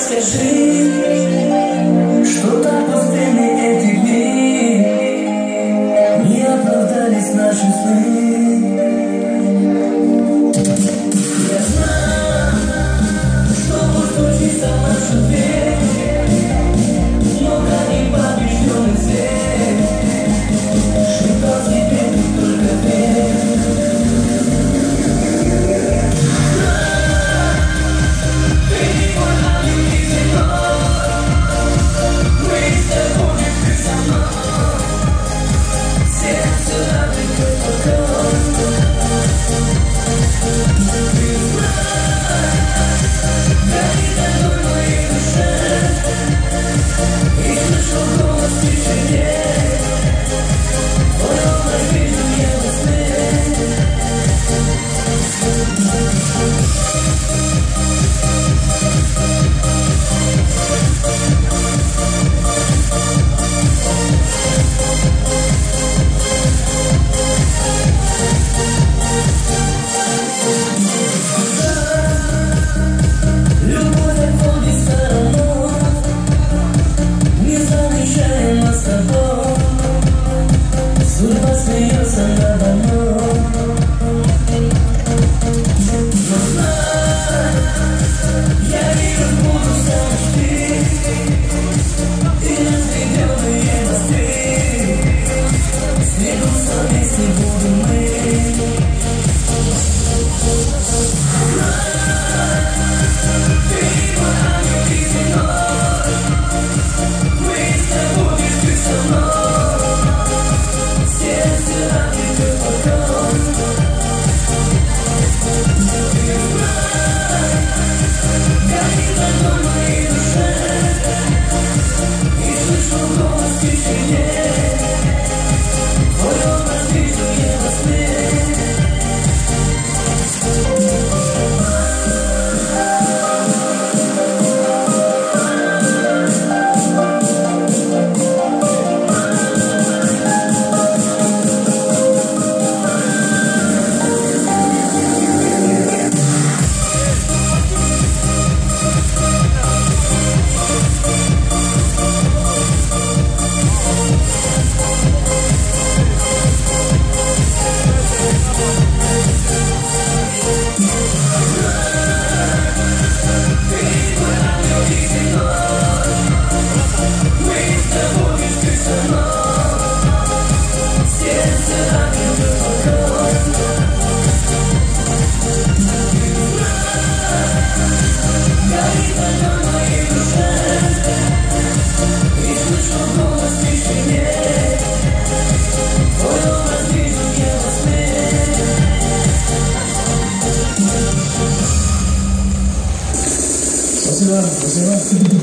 Скажи, что-то пустыми эти дни не оправдались наши сны. Я знаю, что может случиться в нашу дверь, много непобежденных зверь, шептал тебе ты только верь. Судьба смеется надо мной, но знай, я вижу буду сам ты, и разведенные мосты, сойдутся вместе будем мы. Ты мой ангел, ты земной, вместе будешь ты со мной. Спасибо.